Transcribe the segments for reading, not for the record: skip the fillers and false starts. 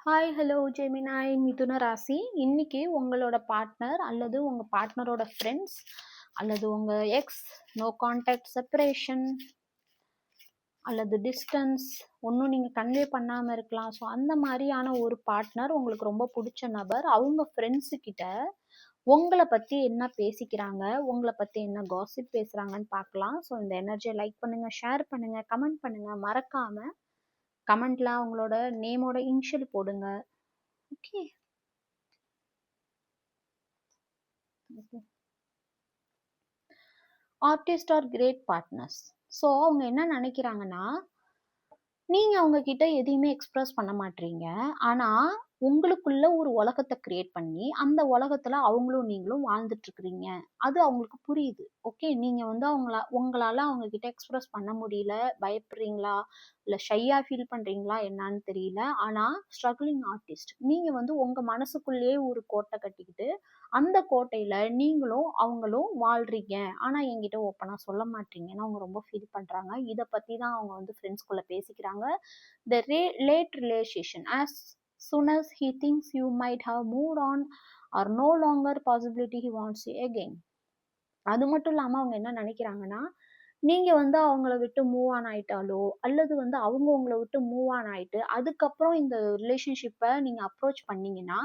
Hi, hello Gemini, மிதுன ராசி. இன்னைக்கு உங்களோட பார்ட்னர் அல்லது உங்க பார்ட்னரோட ஃப்ரெண்ட்ஸ் அல்லது உங்க எக்ஸ், நோ கான்டாக்ட், செப்பரேஷன் அல்லது டிஸ்டன்ஸ், ஒன்றும் நீங்கள் கன்வே பண்ணாமல் இருக்கலாம். ஸோ அந்த மாதிரியான ஒரு பார்ட்னர், உங்களுக்கு ரொம்ப பிடிச்ச நபர், அவங்க ஃப்ரெண்ட்ஸு கிட்ட உங்களை பற்றி என்ன பேசிக்கிறாங்க, உங்களை பற்றி என்ன காசிப் பேசுகிறாங்கன்னு பார்க்கலாம். ஸோ இந்த எனர்ஜியை லைக் பண்ணுங்கள், ஷேர் பண்ணுங்கள், கமெண்ட் பண்ணுங்கள். மறக்காமல் கமெண்ட்ல அவங்களோட நேமோட இனிஷியல் போடுங்க. Okay. Artist are great partners. So அவங்க என்ன நினைக்கிறாங்கன்னா, நீங்க அவங்க கிட்ட எதையுமே எக்ஸ்பிரஸ் பண்ண மாட்டீங்க. ஆனா உங்களுக்குள்ள ஒரு உலகத்தை கிரியேட் பண்ணி அந்த உலகத்துல அவங்களும் நீங்களும் வாழ்ந்துட்டு இருக்கிறீங்க. அது அவங்களுக்கு புரியுது. ஓகே, நீங்க வந்து உங்களால அவங்க கிட்ட எக்ஸ்பிரஸ் பண்ண முடியல, பயப்படுறீங்களா, இல்ல ஷையா ஃபீல் பண்றீங்களா என்னன்னு தெரியல. ஆனா ஸ்ட்ரகிளிங் ஆர்டிஸ்ட் நீங்க வந்து உங்க மனசுக்குள்ளேயே ஒரு கோட்டை கட்டிக்கிட்டு அந்த கோட்டையில நீங்களும் அவங்களும் வாழ்றீங்க. ஆனா என்கிட்ட ஓப்பனா சொல்ல மாட்டீங்கன்னு அவங்க ரொம்ப ஃபீல் பண்றாங்க. இத பத்தி தான் அவங்க வந்து ஃப்ரெண்ட்ஸ்குள்ள பேசிக்கிறாங்க. The late relation, as soon as he thinks you might have moved on or no longer possibility he wants you again. அது மட்டும் இல்லாம அவங்க என்ன நினைக்கிறாங்கன்னா, நீங்க வந்து அவங்கள விட்டு மூவ் ஆன் ஆயிட்டாலோ, அல்லது வந்து அவங்க உங்கள விட்டு மூவ் ஆன் ஆயிட்டு, அதுக்கப்புறம் இந்த ரிலேஷன்ஷிப்ப நீங்க அப்ரோச் பண்ணீங்கன்னா,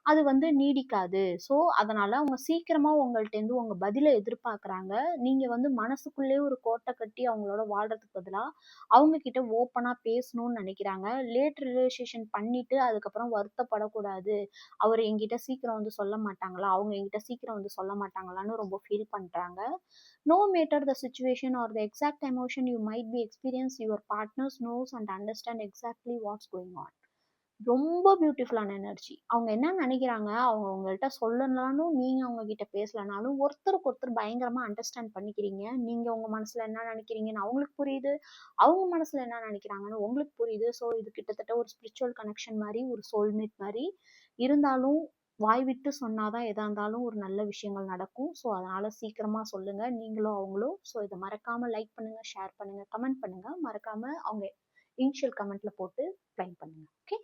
அது வந்து நீடிக்காது. ஸோ, அதனால அவங்க சீக்கிரமா உங்கள்ட்டேருந்து உங்க பதில எதிர்பார்க்குறாங்க. நீங்க வந்து மனசுக்குள்ளேயே ஒரு கோட்ட கட்டி அவங்களோட வாழ்றதுக்கு பதிலா, அவங்க கிட்ட ஓப்பனா பேசணும்னு நினைக்கிறாங்க. லேட் ரிலேஷன் பண்ணிட்டு, அதுக்கப்புறம் வருத்தப்படக்கூடாது. அவரு என்கிட்ட சீக்கிரம் வந்து சொல்ல மாட்டாங்களா? அவங்க என்கிட்ட சீக்கிரம் வந்து சொல்ல மாட்டாங்களான்னு ரொம்ப ஃபீல் பண்றாங்க. No matter the situation or the exact emotion you might be experiencing, your partner knows and understand exactly what's going on. ரொம்ப பியூட்டிஃபுல்லான எனர்ஜி. அவங்க என்ன நினைக்கிறாங்க, அவங்க உங்கள்ட்ட சொல்லனாலும், நீங்க அவங்க கிட்ட பேசலனாலும், ஒருத்தருக்கு ஒருத்தர் பயங்கரமா அண்டர்ஸ்டாண்ட் பண்ணிக்கிறீங்க. நீங்க உங்க மனசுல என்ன நினைக்கிறீங்கன்னு அவங்களுக்கு புரியுது. அவங்க மனசுல என்ன நினைக்கிறாங்கன்னு உங்களுக்கு புரியுது. ஸோ இது கிட்டத்தட்ட ஒரு ஸ்பிரிச்சுவல் கனெக்ஷன் மாரி, ஒரு சோல்மேட் மாரி. இருந்தாலும் வாய் விட்டு சொன்னாதான் எதா இருந்தாலும் ஒரு நல்ல விஷயங்கள் நடக்கும். ஸோ அதனால சீக்கிரமா சொல்லுங்க, நீங்களும் அவங்களும். ஸோ இதை மறக்காம லைக் பண்ணுங்க, ஷேர் பண்ணுங்க, கமெண்ட் பண்ணுங்க. மறக்காம அவங்க இனிஷியல் கமெண்ட்ல போட்டு க்ளைம் பண்ணுங்க. ஓகே.